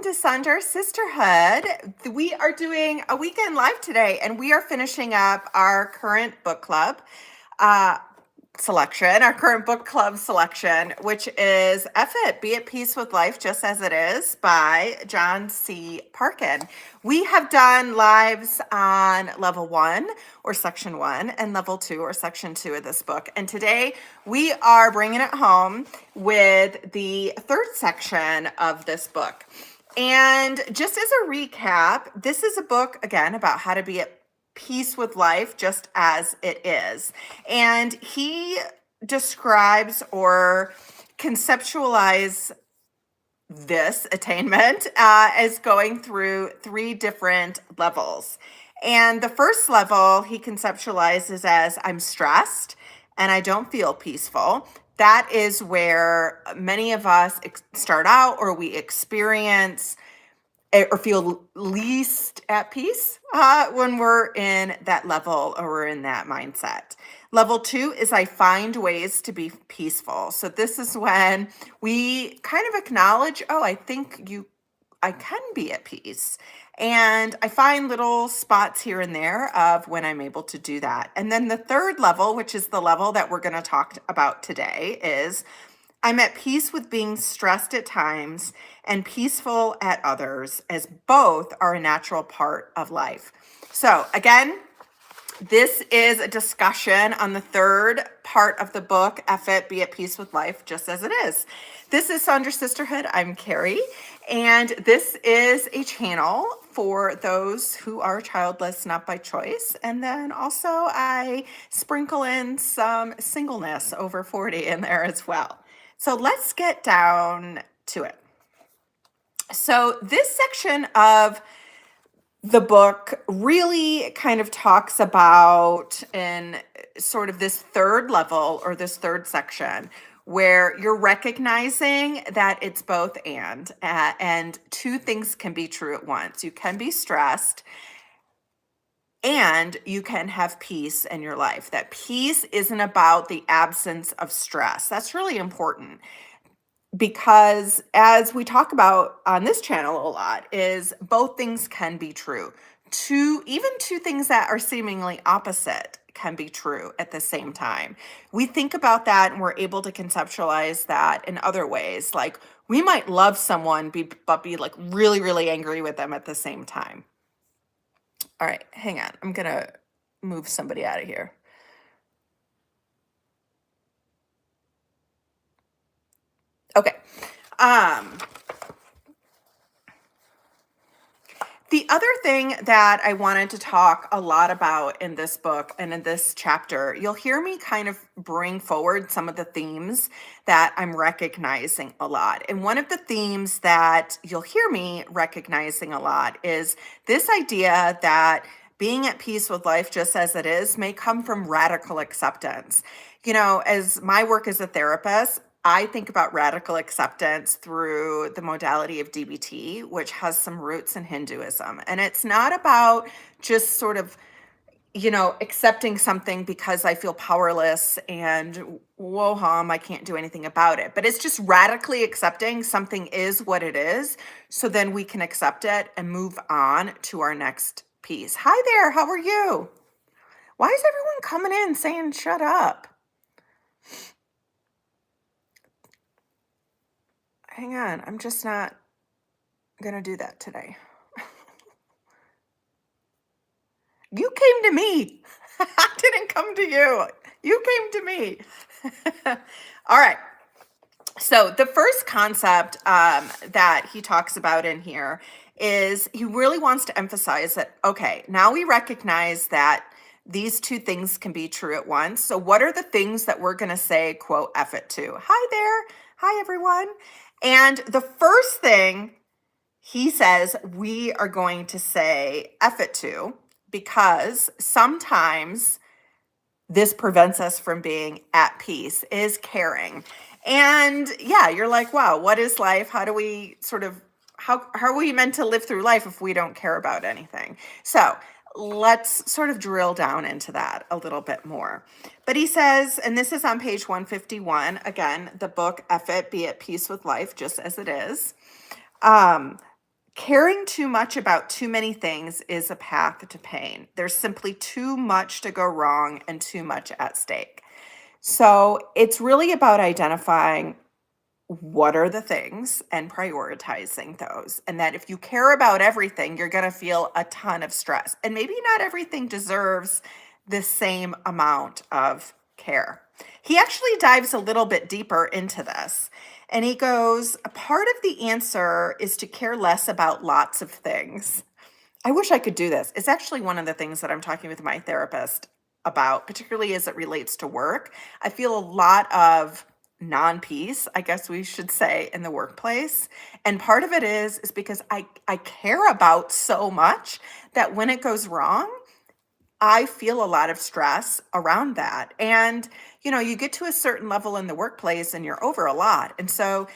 to Sonder Sisterhood. We are doing a weekend live today, and we are finishing up our current book club uh, selection, our current book club selection, which is F It, Be at Peace with Life Just As It Is by John C. Parkin. We have done lives on level 1 or section 1 and level 2 or section 2 of this book. And today we are bringing it home with the third section of this book. And just as a recap, this is a book, again, about how to be at peace with life just as it is. And he describes or conceptualize this attainment as going through 3 different levels. And the first level he conceptualizes as I'm stressed and I don't feel peaceful. That is where many of us start out or we experience or feel least at peace when we're in that level or we're in that mindset. Level 2 is I find ways to be peaceful. So this is when we kind of acknowledge, oh, I can be at peace. And I find little spots here and there of when I'm able to do that. And then the third level, which is the level that we're going to talk about today, is I'm at peace with being stressed at times and peaceful at others, as both are a natural part of life. So again, this is a discussion on the third part of the book, F It, Be at Peace with Life Just As It Is. This is Sonder Sisterhood. I'm Carrie, and this is a channel for those who are childless, not by choice. And then also I sprinkle in some singleness over 40 in there as well. So let's get down to it. So this section of the book really kind of talks about in sort of this third level or this third section where you're recognizing that it's both and 2 things can be true at once. You can be stressed and you can have peace in your life. That peace isn't about the absence of stress. That's really important because as we talk about on this channel a lot is both things can be true. Even two things that are seemingly opposite can be true at the same time. We think about that and we're able to conceptualize that in other ways. Like we might love someone but be like really, really angry with them at the same time. All right, hang on. I'm going to move somebody out of here. Okay. The other thing that I wanted to talk a lot about in this book and in this chapter, you'll hear me kind of bring forward some of the themes that I'm recognizing a lot. And one of the themes that you'll hear me recognizing a lot is this idea that being at peace with life just as it is may come from radical acceptance. You know, as my work as a therapist, I think about radical acceptance through the modality of DBT, which has some roots in Hinduism. And it's not about just sort of, accepting something because I feel powerless and whoa hum, I can't do anything about it. But it's just radically accepting something is what it is. So then we can accept it and move on to our next piece. Hi there, how are you? Why is everyone coming in saying shut up? Hang on, I'm just not gonna do that today. You came to me. I didn't come to you. You came to me. All right. So the first concept that he talks about in here is he really wants to emphasize that, okay, now we recognize that these 2 things can be true at once. So what are the things that we're going to say, quote, F it to? Hi there. Hi, everyone. And the first thing he says we are going to say F it to because sometimes this prevents us from being at peace is caring. And yeah, you're like, wow, what is life? How do we how are we meant to live through life if we don't care about anything? So let's sort of drill down into that a little bit more. But he says, and this is on page 151, again, the book, F It, Be at Peace with Life, Just As It Is. Caring too much about too many things is a path to pain. There's simply too much to go wrong and too much at stake. So it's really about identifying what are the things and prioritizing those. And that if you care about everything, you're going to feel a ton of stress. And maybe not everything deserves the same amount of care. He actually dives a little bit deeper into this. And he goes, a part of the answer is to care less about lots of things. I wish I could do this. It's actually one of the things that I'm talking with my therapist about, particularly as it relates to work. I feel a lot of non-peace, I guess we should say, in the workplace. And part of it is because I care about so much that when it goes wrong, I feel a lot of stress around that. And, you get to a certain level in the workplace and you're over a lot. And so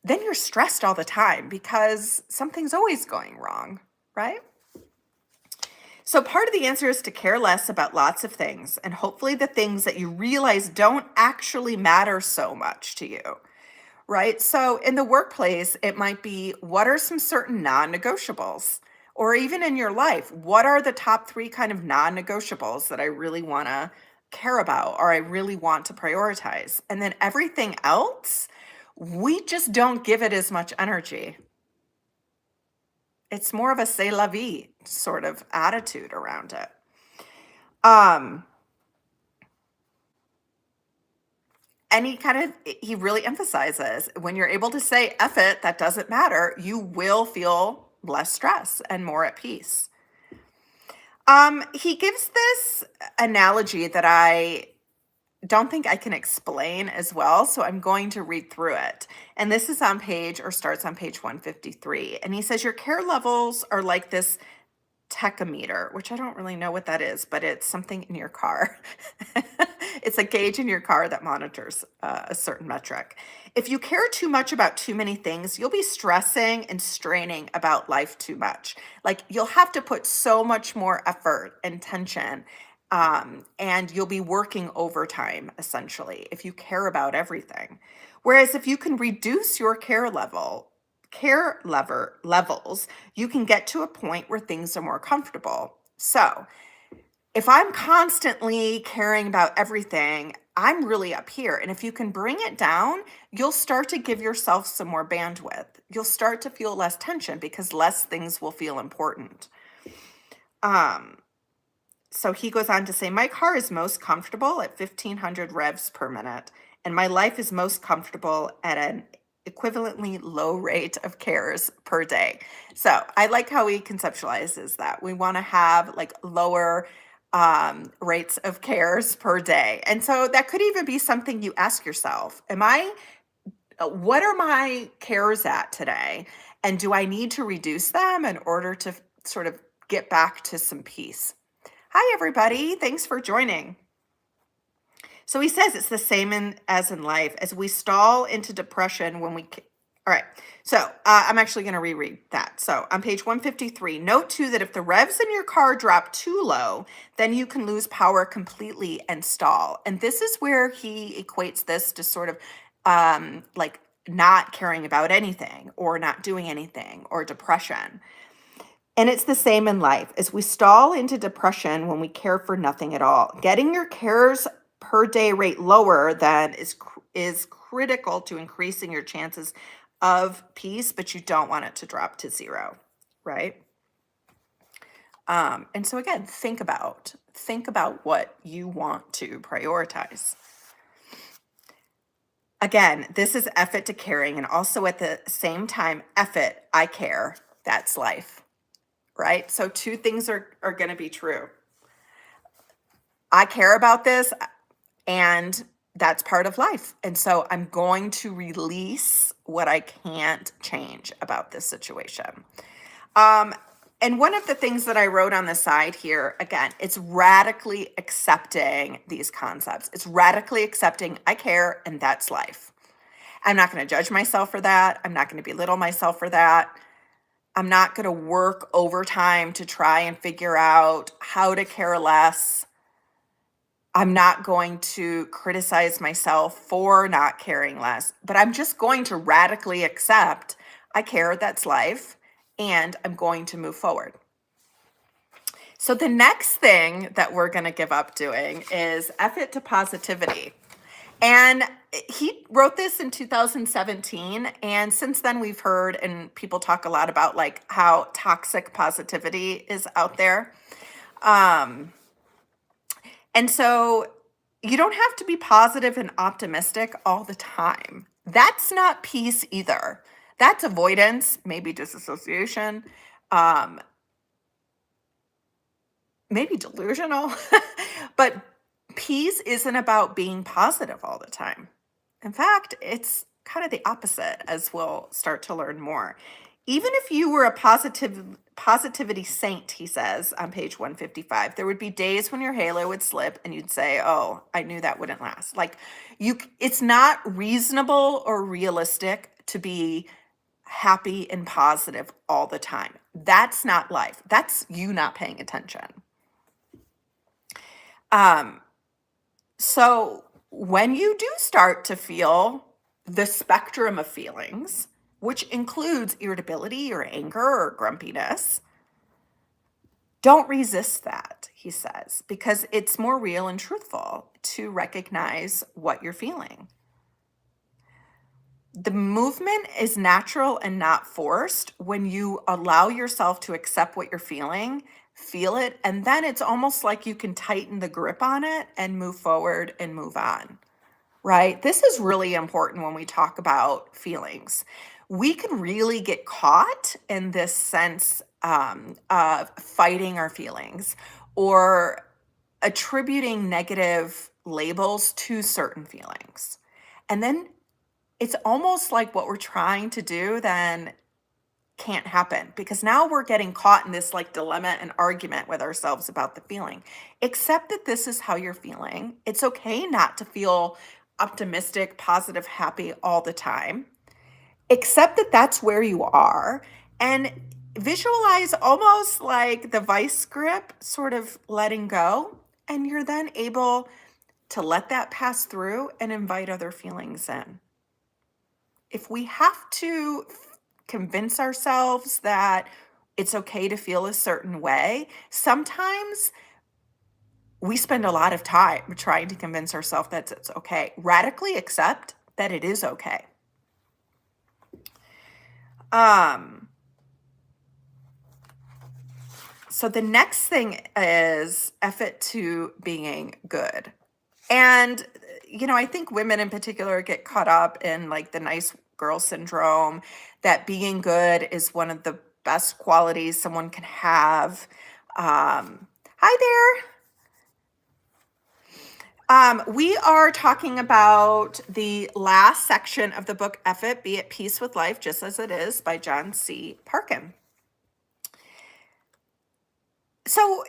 then you're stressed all the time because something's always going wrong, right? So part of the answer is to care less about lots of things, and hopefully the things that you realize don't actually matter so much to you, right? So in the workplace, it might be, what are some certain non-negotiables? Or even in your life, what are the top 3 kind of non-negotiables that I really want to care about or I really want to prioritize? And then everything else, we just don't give it as much energy. It's more of a c'est la vie sort of attitude around it. And he really emphasizes, when you're able to say, F it, that doesn't matter, you will feel less stress and more at peace. He gives this analogy that I don't think I can explain as well, so I'm going to read through it. And this is starts on page 153. And he says, your care levels are like this tachometer, which I don't really know what that is, but it's something in your car. It's a gauge in your car that monitors a certain metric. If you care too much about too many things, you'll be stressing and straining about life too much. Like, you'll have to put so much more effort and tension, and you'll be working overtime, essentially, if you care about everything. Whereas if you can reduce your levels, you can get to a point where things are more comfortable. So if I'm constantly caring about everything, I'm really up here. And if you can bring it down, you'll start to give yourself some more bandwidth. You'll start to feel less tension because less things will feel important. So he goes on to say, my car is most comfortable at 1,500 revs per minute, and my life is most comfortable at an equivalently low rate of cares per day. So I like how he conceptualizes that. We want to have like lower rates of cares per day. And so that could even be something you ask yourself, what are my cares at today? And do I need to reduce them in order to sort of get back to some peace? Hi, everybody. Thanks for joining. So he says it's the same as in life, as we stall into depression when we... All right. So I'm actually going to reread that. So on page 153, note too that if the revs in your car drop too low, then you can lose power completely and stall. And this is where he equates this to sort of like not caring about anything or not doing anything or depression. And it's the same in life, as we stall into depression when we care for nothing at all. Getting your cares per day rate lower then is critical to increasing your chances of peace, but you don't want it to drop to 0, right? And so again, think about what you want to prioritize. Again, this is F it to caring, and also at the same time, F it, I care, that's life. Right? So 2 things are going to be true. I care about this, and that's part of life. And so I'm going to release what I can't change about this situation. And one of the things that I wrote on the side here, again, it's radically accepting these concepts. It's radically accepting I care, and that's life. I'm not going to judge myself for that. I'm not going to belittle myself for that. I'm not going to work overtime to try and figure out how to care less. I'm not going to criticize myself for not caring less, but I'm just going to radically accept I care, that's life, and I'm going to move forward. So the next thing that we're going to give up doing is effort to positivity. And he wrote this in 2017. And since then, we've heard and people talk a lot about like how toxic positivity is out there. And so you don't have to be positive and optimistic all the time. That's not peace either. That's avoidance, maybe disassociation, um, maybe delusional. But peace isn't about being positive all the time. In fact, it's kind of the opposite, as we'll start to learn more. Even if you were a positivity saint, he says on page 155, there would be days when your halo would slip and you'd say, "Oh, I knew that wouldn't last." Like it's not reasonable or realistic to be happy and positive all the time. That's not life. That's you not paying attention. Um, so when you do start to feel the spectrum of feelings, which includes irritability or anger or grumpiness, don't resist that, he says, because it's more real and truthful to recognize what you're feeling. The movement is natural and not forced when you allow yourself to accept what you're feeling, feel it, and then it's almost like you can tighten the grip on it and move forward and move on, right? This is really important when we talk about feelings. We can really get caught in this sense of fighting our feelings or attributing negative labels to certain feelings. And then it's almost like what we're trying to do then can't happen because now we're getting caught in this like dilemma and argument with ourselves about the feeling. Accept that this is how you're feeling. It's okay not to feel optimistic, positive, happy all the time. Accept that that's where you are and visualize almost like the vice grip sort of letting go. And you're then able to let that pass through and invite other feelings in. If we have to convince ourselves that it's okay to feel a certain way, sometimes we spend a lot of time trying to convince ourselves that it's okay. Radically accept that it is okay. So the next thing is effort to being good. And, I think women in particular get caught up in like the nice girl syndrome, that being good is one of the best qualities someone can have. Hi there. We are talking about the last section of the book, Effort, Be at Peace with Life, Just as It Is by John C. Parkin. So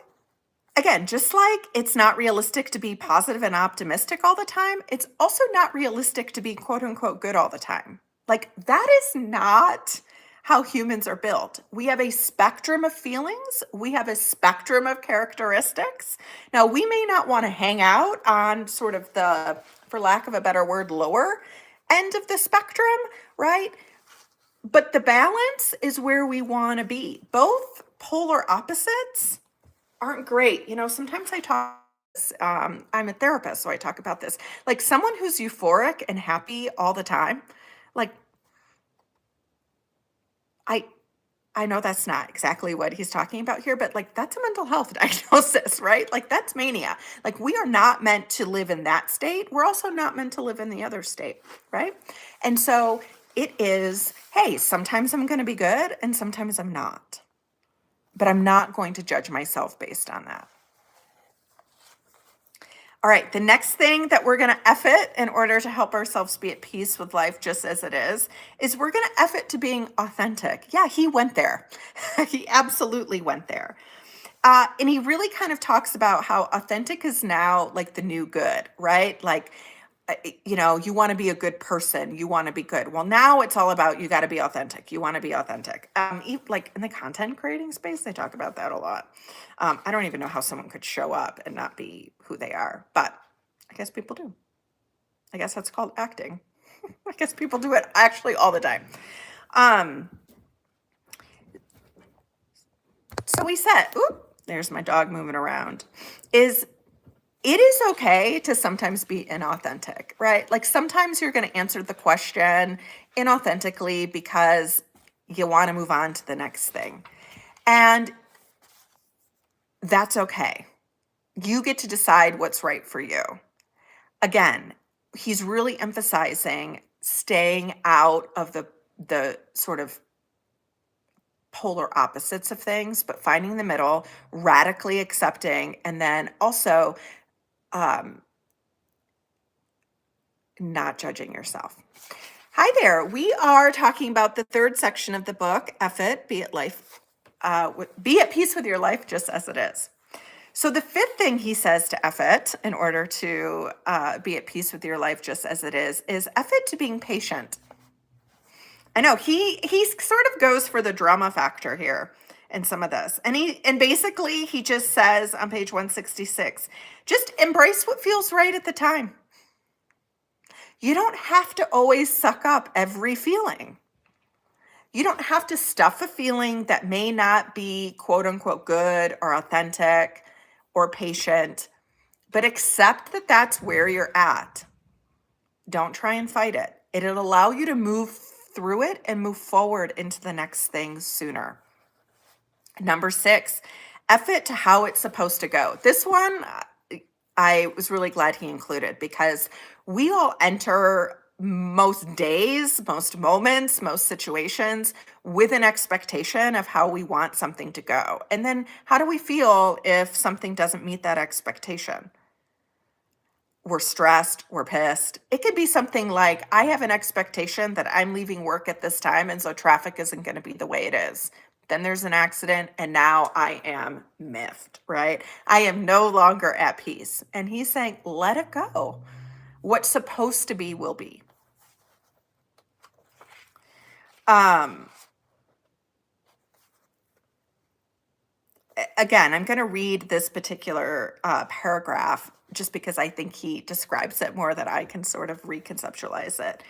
again, just like it's not realistic to be positive and optimistic all the time, it's also not realistic to be quote unquote good all the time. Like that is not how humans are built. We have a spectrum of feelings. We have a spectrum of characteristics. Now, we may not want to hang out on sort of the, for lack of a better word, lower end of the spectrum, right? But the balance is where we want to be. Both polar opposites aren't great. Sometimes I talk, I'm a therapist, so I talk about this. Like someone who's euphoric and happy all the time, like I I know that's not exactly what he's talking about here, but like that's a mental health diagnosis, right? Like that's mania. Like we are not meant to live in that state. We're also not meant to live in the other state, right? And so it is, hey, sometimes I'm going to be good and sometimes I'm not. But I'm not going to judge myself based on that. All right, the next thing that we're going to effort in order to help ourselves be at peace with life just as it is we're going to effort to being authentic. Yeah, he went there. He absolutely went there. And he really kind of talks about how authentic is now like the new good, right? Like, you want to be a good person. You want to be good. Well, now it's all about you got to be authentic. You want to be authentic. Like in the content creating space, they talk about that a lot. I don't even know how someone could show up and not be who they are, but I guess people do. I guess that's called acting. I guess people do it actually all the time. So we said, oop, there's my dog moving around, is it is okay to sometimes be inauthentic, right? Like sometimes you're going to answer the question inauthentically because you want to move on to the next thing. And that's okay. You get to decide what's right for you. Again, he's really emphasizing staying out of the sort of polar opposites of things, but finding the middle, radically accepting, and then also not judging yourself. Hi there. We are talking about the third section of the book, F It, Be It Life, Be at Peace with Your Life Just As It Is. So the fifth thing he says to F it in order to be at peace with your life just as it is F it to being patient. I know he sort of goes for the drama factor here in some of this. And basically he just says on page 166, just embrace what feels right at the time. You don't have to always suck up every feeling. You don't have to stuff a feeling that may not be quote unquote good or authentic or patient, but accept that that's where you're at. Don't try and fight it. It'll allow you to move through it and move forward into the next thing sooner. Number 6, F it to how it's supposed to go. This one I was really glad he included because we all enter most days, most moments, most situations with an expectation of how we want something to go. And then how do we feel if something doesn't meet that expectation? We're stressed, we're pissed. It could be something like, I have an expectation that I'm leaving work at this time, and so traffic isn't going to be the way it is. Then there's an accident, and now I am miffed, right? I am no longer at peace. And he's saying, let it go. What's supposed to be will be. Again, I'm going to read this particular paragraph just because I think he describes it more than I can sort of reconceptualize it.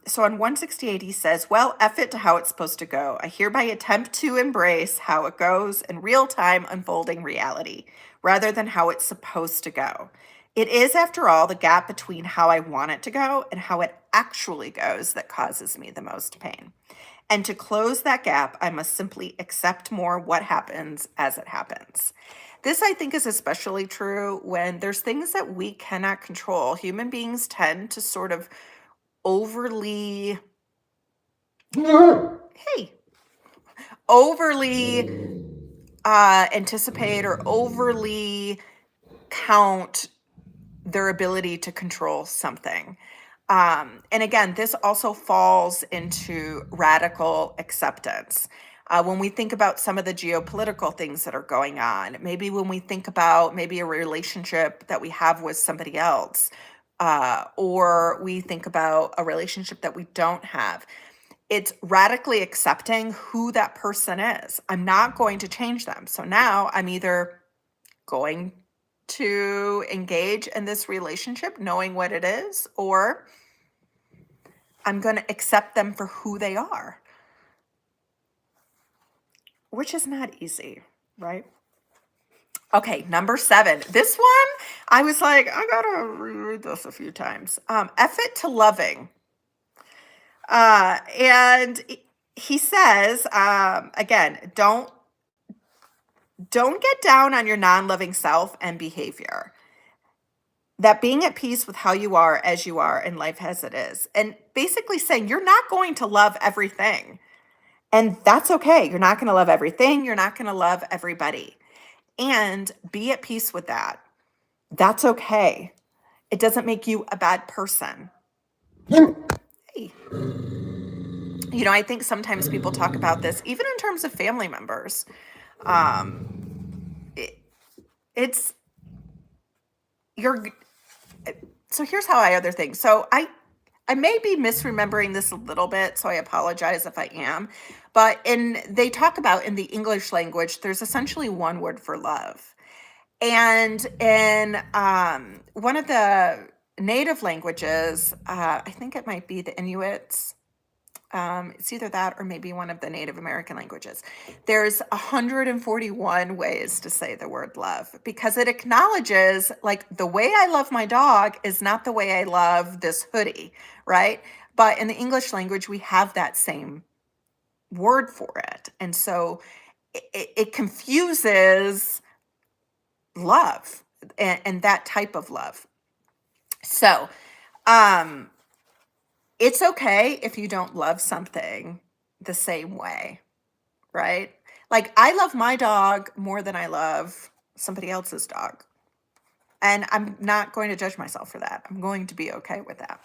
So on 168, he says, well, F it to how it's supposed to go. I hereby attempt to embrace how it goes in real time unfolding reality rather than how it's supposed to go. It is, after all, the gap between how I want it to go and how it actually goes that causes me the most pain. And to close that gap, I must simply accept more what happens as it happens. This, I think, is especially true when there's things that we cannot control. Human beings tend to sort of overly anticipate or overly count their ability to control something. And again, this also falls into radical acceptance. When we think about some of the geopolitical things that are going on, maybe when we think about maybe a relationship that we have with somebody else, or we think about a relationship that we don't have, it's radically accepting who that person is. I'm not going to change them. So now I'm either going to engage in this relationship knowing what it is, or I'm going to accept them for who they are, which is not easy, right? Okay, number 7. This one, I was like, I gotta reread this a few times. F it to loving. And he says, again, don't get down on your non-loving self and behavior. That being at peace with how you are as you are in life as it is. And basically saying you're not going to love everything. And that's okay. You're not going to love everything. You're not going to love everybody. And be at peace with that. That's okay. It doesn't make you a bad person. Hey. You know, I think sometimes people talk about this, even in terms of family members. So here's how I other things. So I may be misremembering this a little bit, so I apologize if I am. But they talk about in the English language, there's essentially one word for love. And in one of the native languages, I think it might be the Inuits, It's either that or maybe one of the Native American languages. There's 141 ways to say the word love because it acknowledges, like, the way I love my dog is not the way I love this hoodie, right? But in the English language, we have that same word for it. And so it confuses love and that type of love. So, um, it's okay if you don't love something the same way, right? Like, I love my dog more than I love somebody else's dog. And I'm not going to judge myself for that. I'm going to be okay with that.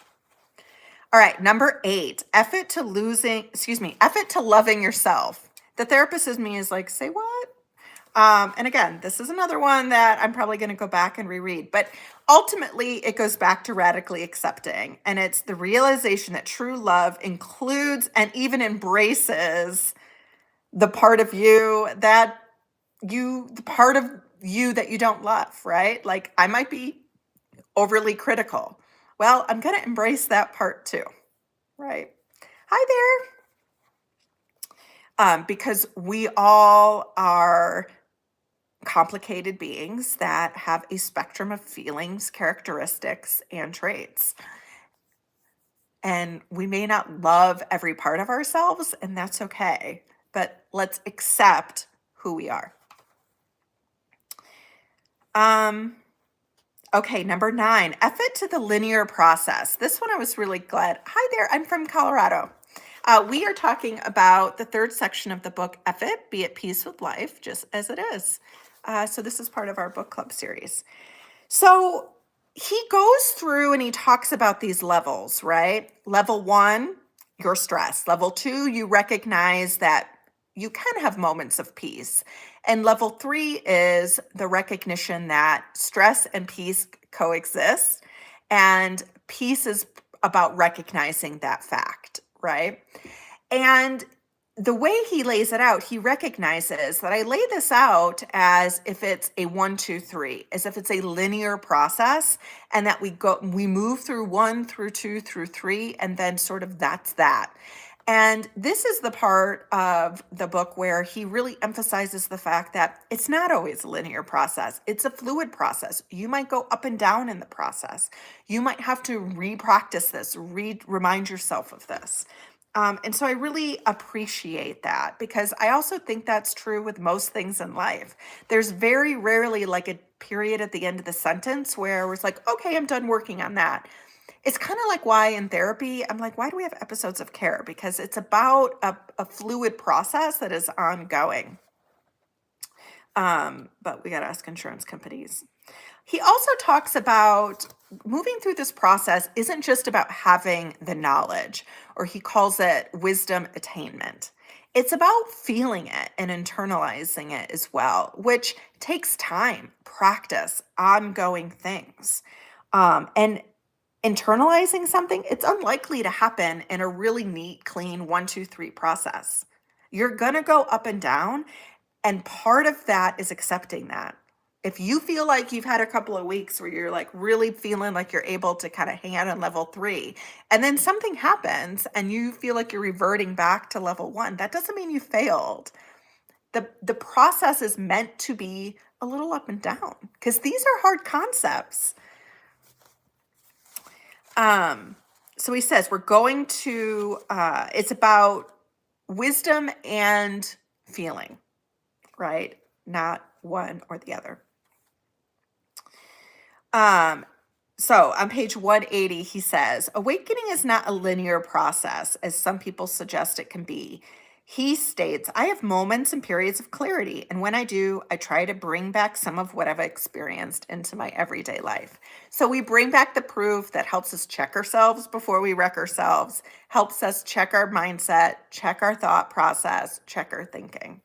All right, number 8, effort to loving yourself. The therapist in me is like, say what? And again, this is another one that I'm probably going to go back and reread. But ultimately, it goes back to radically accepting. And it's the realization that true love includes and even embraces the part of you that you don't love, right? Like, I might be overly critical. Well, I'm going to embrace that part too, right? Hi there. Because we all are complicated beings that have a spectrum of feelings, characteristics, and traits. And we may not love every part of ourselves, and that's okay. But let's accept who we are. Okay, number 9, effort to the linear process. This one I was really glad. Hi there, I'm from Colorado. We are talking about the 3rd section of the book, Effort, Be at Peace with Life, Just as It Is. So this is part of our book club series. So he goes through and he talks about these levels, right? Level 1, your stress. Level 2, you recognize that you can have moments of peace. And level 3 is the recognition that stress and peace coexist. And peace is about recognizing that fact, right? And the way he lays it out, he recognizes that I lay this out as if it's a 1, 2, 3, as if it's a linear process, and that we move through 1 through 2 through 3, and then sort of that's that. And this is the part of the book where he really emphasizes the fact that it's not always a linear process. It's a fluid process. You might go up and down in the process. You might have to re-practice this, remind yourself of this. And so I really appreciate that because I also think that's true with most things in life. There's very rarely like a period at the end of the sentence where it's like, okay, I'm done working on that. It's kind of like why in therapy, I'm like, why do we have episodes of care? Because it's about a fluid process that is ongoing. But we got to ask insurance companies. He also talks about moving through this process isn't just about having the knowledge, or he calls it wisdom attainment. It's about feeling it and internalizing it as well, which takes time, practice, ongoing things. And internalizing something, it's unlikely to happen in a really neat, clean 1, 2, 3 process. You're going to go up and down. And part of that is accepting that. If you feel like you've had a couple of weeks where you're like really feeling like you're able to kind of hang out on level 3, and then something happens and you feel like you're reverting back to level 1, that doesn't mean you failed. The process is meant to be a little up and down because these are hard concepts. So he says we're going to, it's about wisdom and feeling, right? Not one or the other. So on page 180, he says, awakening is not a linear process, as some people suggest it can be. He states, I have moments and periods of clarity, and when I do, I try to bring back some of what I've experienced into my everyday life. So we bring back the proof that helps us check ourselves before we wreck ourselves, helps us check our mindset, check our thought process, check our thinking.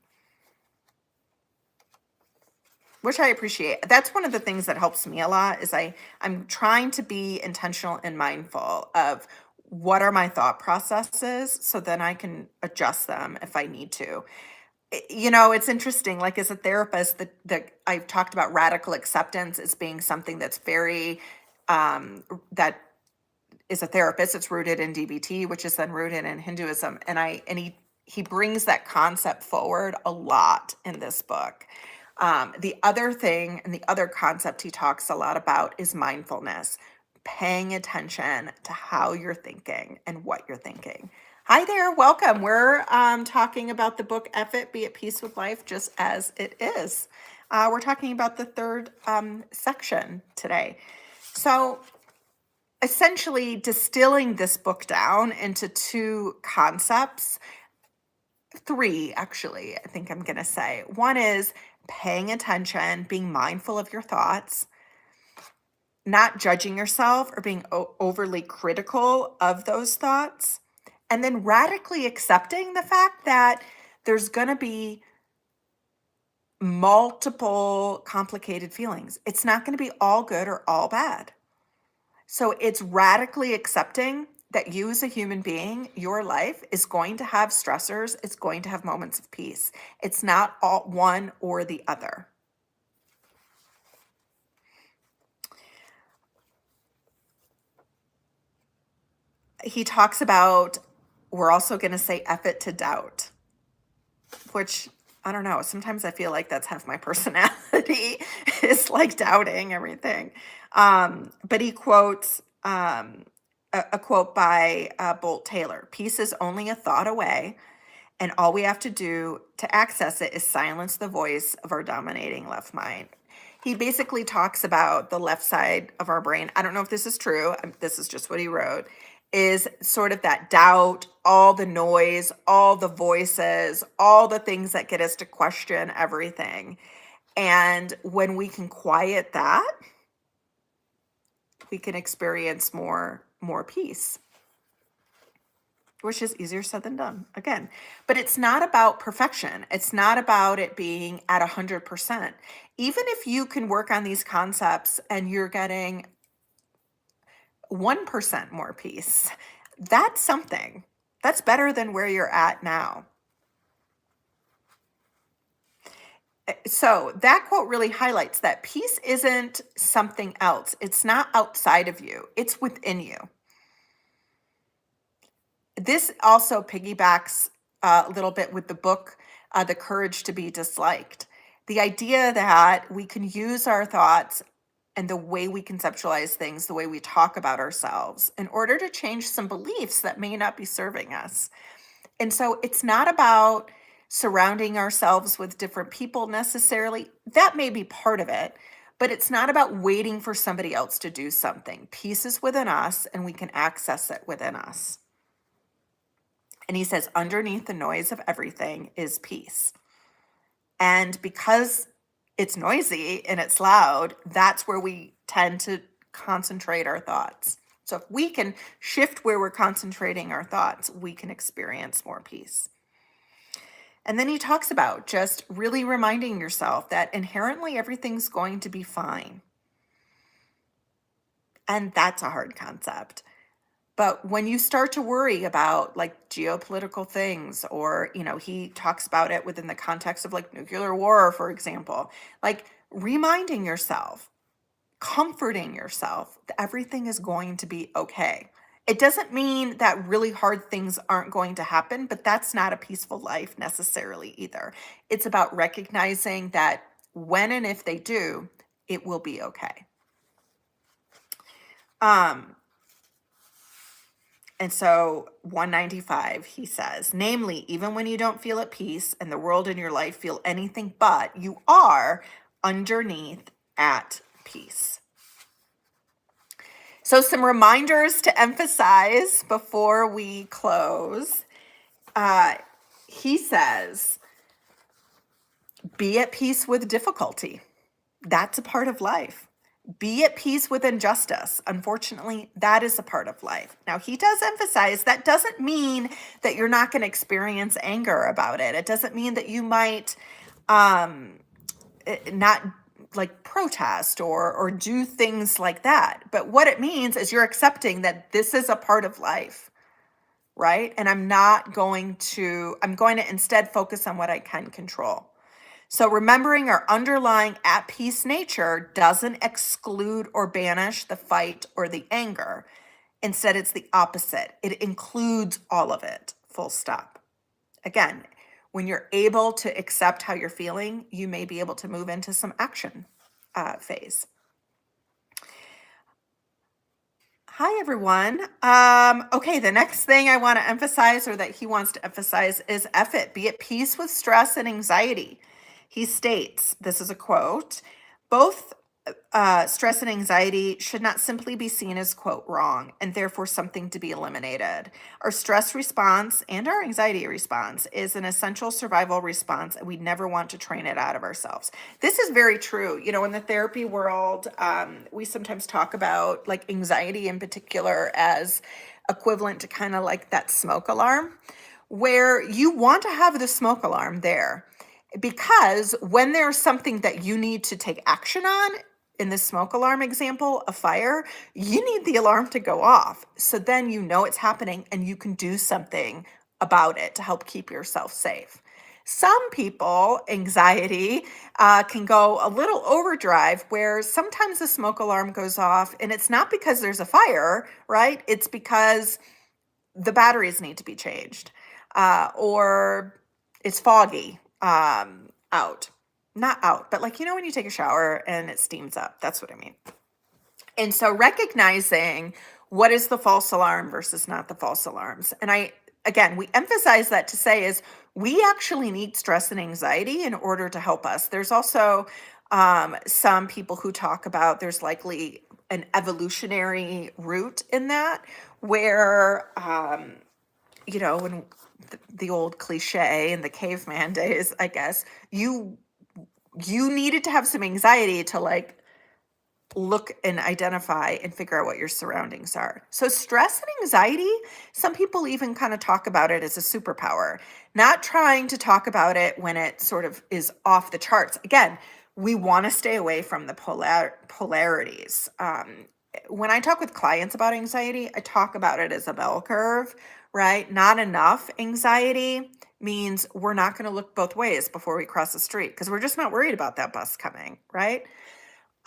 Which I appreciate. That's one of the things that helps me a lot is I'm trying to be intentional and mindful of what are my thought processes so then I can adjust them if I need to. It's interesting, like as a therapist, that I've talked about radical acceptance as being something that's very, that is a therapist. It's rooted in DBT, which is then rooted in Hinduism. And he brings that concept forward a lot in this book. The other thing and the other concept he talks a lot about is mindfulness, paying attention to how you're thinking and what you're thinking. Hi there, welcome. We're talking about the book F It, Be at Peace with Life, just as it is. We're talking about the third section today. So essentially distilling this book down into two concepts, three actually, I think I'm going to say. One is paying attention, being mindful of your thoughts, not judging yourself or being overly critical of those thoughts, and then radically accepting the fact that there's going to be multiple complicated feelings. It's not going to be all good or all bad. So it's radically accepting that you as a human being, your life is going to have stressors. It's going to have moments of peace. It's not all one or the other. He talks about, we're also going to say F it to doubt, which I don't know. Sometimes I feel like that's half my personality is like doubting everything. But he quotes a quote by Bolt Taylor: "Peace is only a thought away, and all we have to do to access it is silence the voice of our dominating left mind." He basically talks about the left side of our brain. I don't know if this is true. This is just what he wrote. Is sort of that doubt, all the noise, all the voices, all the things that get us to question everything. And when we can quiet that, we can experience more peace, which is easier said than done, again. But it's not about perfection. It's not about it being at 100%. Even if you can work on these concepts and you're getting 1% more peace, that's something. That's better than where you're at now. So that quote really highlights that peace isn't something else. It's not outside of you. It's within you. This also piggybacks a little bit with the book, The Courage to Be Disliked. The idea that we can use our thoughts and the way we conceptualize things, the way we talk about ourselves, in order to change some beliefs that may not be serving us. And so it's not about surrounding ourselves with different people necessarily. That may be part of it, but it's not about waiting for somebody else to do something. Peace is within us, and we can access it within us. And he says, underneath the noise of everything is peace. And because it's noisy and it's loud, that's where we tend to concentrate our thoughts. So if we can shift where we're concentrating our thoughts, we can experience more peace. And then he talks about just really reminding yourself that inherently everything's going to be fine. And that's a hard concept. But when you start to worry about like geopolitical things, or, he talks about it within the context of like nuclear war, for example, like reminding yourself, comforting yourself that everything is going to be okay. It doesn't mean that really hard things aren't going to happen, but that's not a peaceful life necessarily either. It's about recognizing that when and if they do, it will be okay. And so 195, he says, namely, even when you don't feel at peace and the world in your life feel anything but, you are underneath at peace. So some reminders to emphasize before we close. He says, be at peace with difficulty. That's a part of life. Be at peace with injustice. Unfortunately, that is a part of life. Now, he does emphasize that doesn't mean that you're not going to experience anger about it. It doesn't mean that you might not like protest or do things like that. But what it means is you're accepting that this is a part of life, right? And I'm going to instead focus on what I can control. So remembering our underlying at peace nature doesn't exclude or banish the fight or the anger. Instead, it's the opposite. It includes all of it, full stop. Again, when you're able to accept how you're feeling, you may be able to move into some action phase. Hi, everyone. Okay, the next thing I want to emphasize, or that he wants to emphasize, is F it. Be at peace with stress and anxiety. He states, this is a quote, both stress and anxiety should not simply be seen as, quote, wrong, and therefore something to be eliminated. Our stress response and our anxiety response is an essential survival response, and we never want to train it out of ourselves. This is very true. You know, in the therapy world, we sometimes talk about like anxiety in particular as equivalent to kind of like that smoke alarm, where you want to have the smoke alarm there. Because when there's something that you need to take action on, in the smoke alarm example, a fire, you need the alarm to go off. So then you know it's happening and you can do something about it to help keep yourself safe. Some people, anxiety can go a little overdrive where sometimes the smoke alarm goes off and it's not because there's a fire, right? It's because the batteries need to be changed or it's foggy out. Not out, but like, you know, when you take a shower and it steams up, that's what I mean. And so recognizing what is the false alarm versus not the false alarms. And again, we emphasize that to say is we actually need stress and anxiety in order to help us. There's also some people who talk about there's likely an evolutionary root in that where, you know, when the old cliche in the caveman days, I guess, you needed to have some anxiety to like look and identify and figure out what your surroundings are. So stress and anxiety, some people even kind of talk about it as a superpower, not trying to talk about it when it sort of is off the charts. Again, we want to stay away from the polarities. When I talk with clients about anxiety, I talk about it as a bell curve, right? Not enough anxiety means we're not going to look both ways before we cross the street because we're just not worried about that bus coming, right?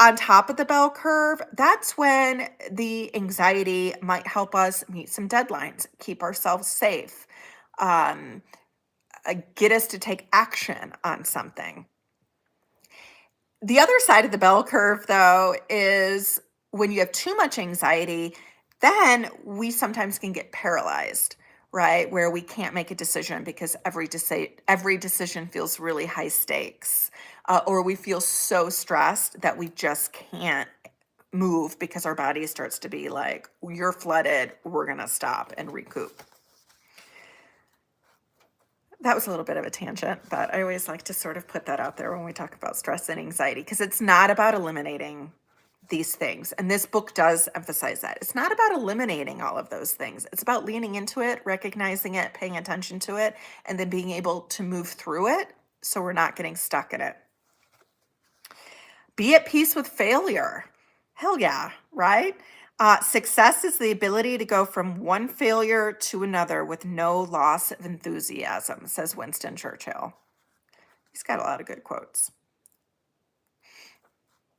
On top of the bell curve, that's when the anxiety might help us meet some deadlines, keep ourselves safe, get us to take action on something. The other side of the bell curve, though, is when you have too much anxiety, then we sometimes can get paralyzed, right? Where we can't make a decision because every decision feels really high stakes, or we feel so stressed that we just can't move because our body starts to be like, you're flooded, we're going to stop and recoup. That was a little bit of a tangent, but I always like to sort of put that out there when we talk about stress and anxiety, because it's not about eliminating these things. And this book does emphasize that. It's not about eliminating all of those things. It's about leaning into it, recognizing it, paying attention to it, and then being able to move through it so we're not getting stuck in it. Be at peace with failure. Hell yeah, right? Success is the ability to go from one failure to another with no loss of enthusiasm, says Winston Churchill. He's got a lot of good quotes.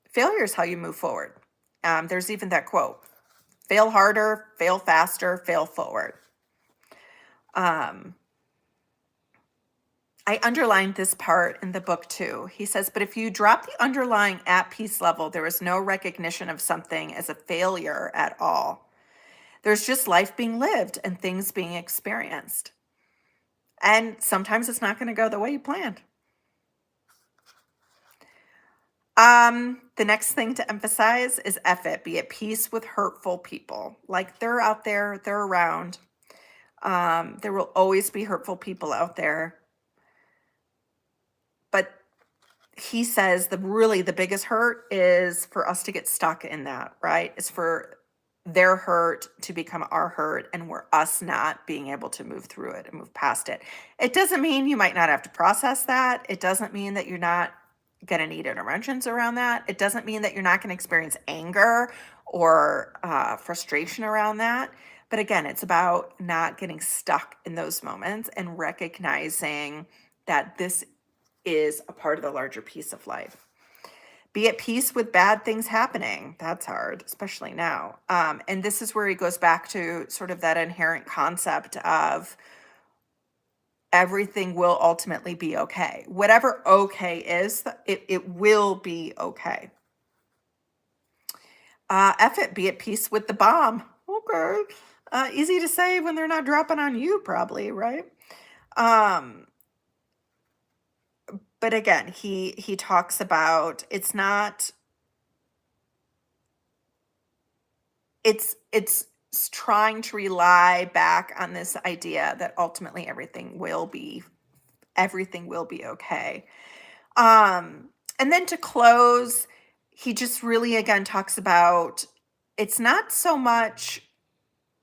Failure is how you move forward. There's even that quote, fail harder, fail faster, fail forward. I underlined this part in the book too. He says, but if you drop the underlying at peace level, there is no recognition of something as a failure at all. There's just life being lived and things being experienced. And sometimes it's not going to go the way you planned. The next thing to emphasize is F it. Be at peace with hurtful people. Like they're out there, they're around. There will always be hurtful people out there. But he says the biggest hurt is for us to get stuck in that, right? It's for their hurt to become our hurt and we're us not being able to move through it and move past it. It doesn't mean you might not have to process that. It doesn't mean that you're not going to need interventions around that. It doesn't mean that you're not going to experience anger or frustration around that. But again, it's about not getting stuck in those moments and recognizing that this is a part of the larger piece of life. Be at peace with bad things happening. That's hard, especially now. And this is where he goes back to sort of that inherent concept of everything will ultimately be okay. Whatever okay is, it will be okay. F it, be at peace with the bomb. Okay. Easy to say when they're not dropping on you, probably, right? But again, he talks about it's trying to rely back on this idea that ultimately everything will be okay. And then to close, he just really again talks about it's not so much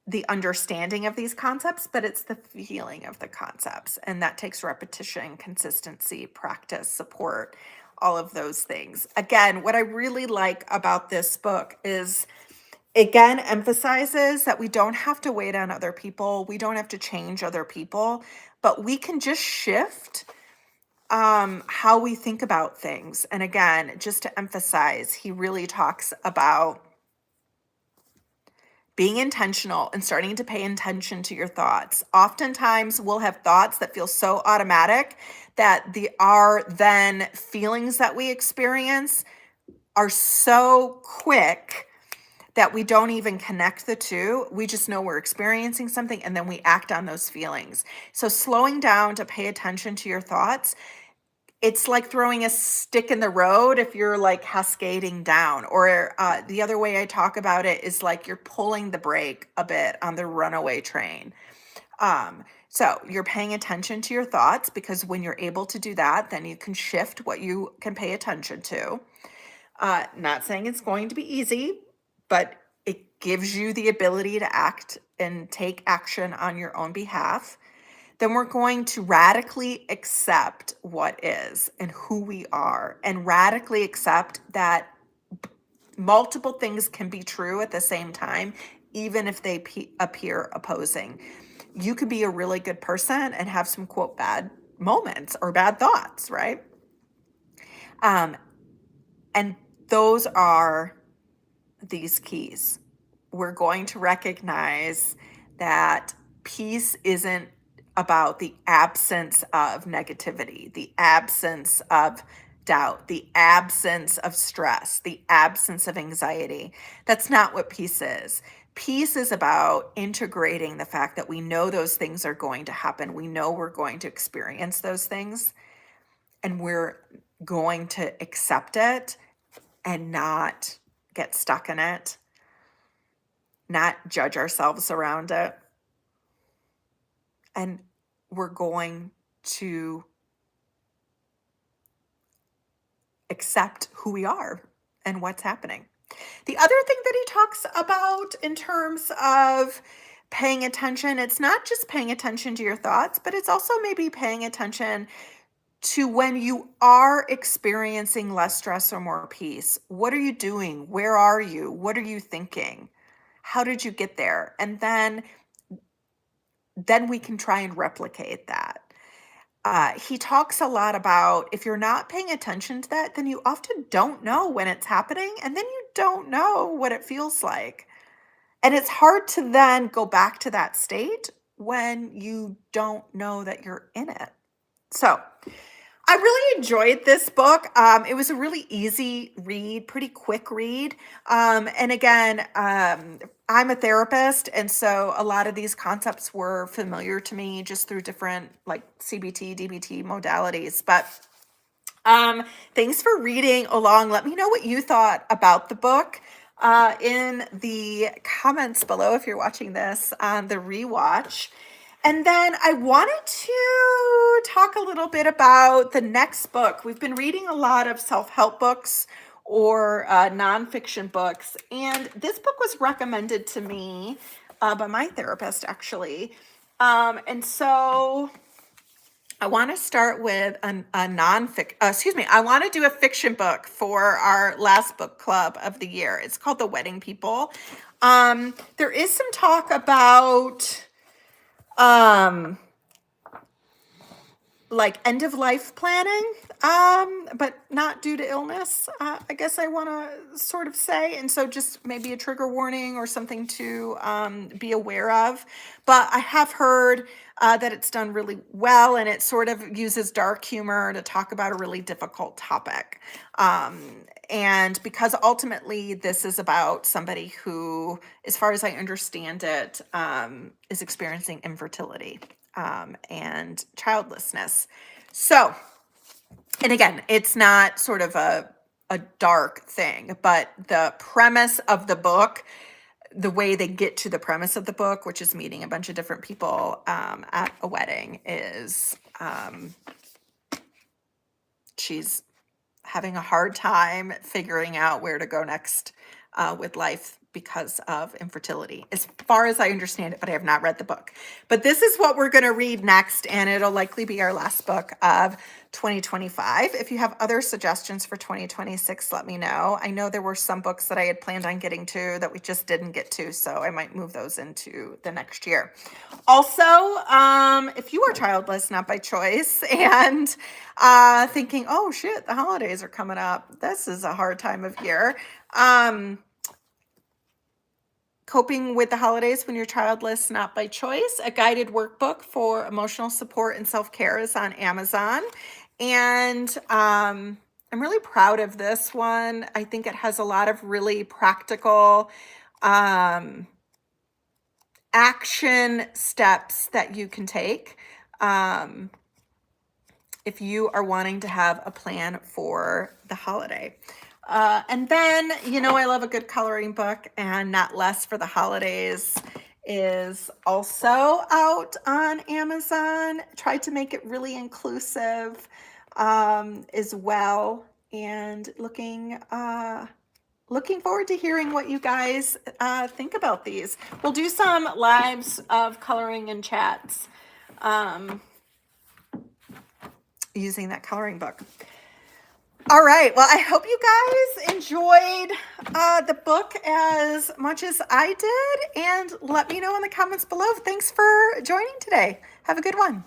the understanding of these concepts, but it's the feeling of the concepts. And that takes repetition, consistency, practice, support, all of those things. Again, what I really like about this book is, again, emphasizes that we don't have to wait on other people. We don't have to change other people, but we can just shift how we think about things. And again, just to emphasize, he really talks about being intentional and starting to pay attention to your thoughts. Oftentimes we'll have thoughts that feel so automatic that our then feelings that we experience are so quick that we don't even connect the two. We just know we're experiencing something and then we act on those feelings. So slowing down to pay attention to your thoughts, it's like throwing a stick in the road if you're like cascading down. Or the other way I talk about it is like you're pulling the brake a bit on the runaway train. So you're paying attention to your thoughts, because when you're able to do that, then you can shift what you can pay attention to. Not saying it's going to be easy, but it gives you the ability to act and take action on your own behalf. Then we're going to radically accept what is and who we are, and radically accept that multiple things can be true at the same time, even if they appear opposing. You could be a really good person and have some, quote, bad moments or bad thoughts, right? And those are these keys. We're going to recognize that peace isn't about the absence of negativity, the absence of doubt, the absence of stress, the absence of anxiety. That's not what peace is. Peace is about integrating the fact that we know those things are going to happen. We know we're going to experience those things, and we're going to accept it and not get stuck in it, not judge ourselves around it. And we're going to accept who we are and what's happening. The other thing that he talks about in terms of paying attention, it's not just paying attention to your thoughts, but it's also maybe paying attention to when you are experiencing less stress or more peace. What are you doing? Where are you? What are you thinking? How did you get there? And then we can try and replicate that. He talks a lot about if you're not paying attention to that, then you often don't know when it's happening, and then you don't know what it feels like. And it's hard to then go back to that state when you don't know that you're in it. So I really enjoyed this book. It was a really easy read, pretty quick read. And again, I'm a therapist, and so a lot of these concepts were familiar to me just through different like CBT, DBT modalities. But thanks for reading along. Let me know what you thought about the book in the comments below if you're watching this on the rewatch. And then I wanted to talk a little bit about the next book. We've been reading a lot of self-help books or nonfiction books, and this book was recommended to me by my therapist, actually. And so I want to start with I want to do a fiction book for our last book club of the year. It's called The Wedding People. There is some talk about like end of life planning, but not due to illness, I guess I want to sort of say. And so just maybe a trigger warning or something to be aware of. But I have heard that it's done really well, and it sort of uses dark humor to talk about a really difficult topic. And because ultimately this is about somebody who, as far as I understand it, is experiencing infertility and childlessness. So, and again, it's not sort of a dark thing, but the premise of the book, the way they get to the premise of the book, which is meeting a bunch of different people at a wedding, is she's having a hard time figuring out where to go next with life because of infertility, as far as I understand it, but I have not read the book. But this is what we're going to read next, and it'll likely be our last book of 2025. If you have other suggestions for 2026, let me know. I know there were some books that I had planned on getting to that we just didn't get to, so I might move those into the next year. Also, if you are childless, not by choice, and thinking, oh shit, the holidays are coming up, this is a hard time of year. Coping with the Holidays When You're Childless, Not by Choice, a guided workbook for emotional support and self-care, is on Amazon. And I'm really proud of this one. I think it has a lot of really practical action steps that you can take if you are wanting to have a plan for the holiday. And then, I love a good coloring book, and Not Less for the Holidays is also out on Amazon. Tried to make it really inclusive as well, and looking forward to hearing what you guys think about these. We'll do some lives of coloring and chats using that coloring book. All right. Well, I hope you guys enjoyed the book as much as I did, and let me know in the comments below. Thanks for joining today. Have a good one.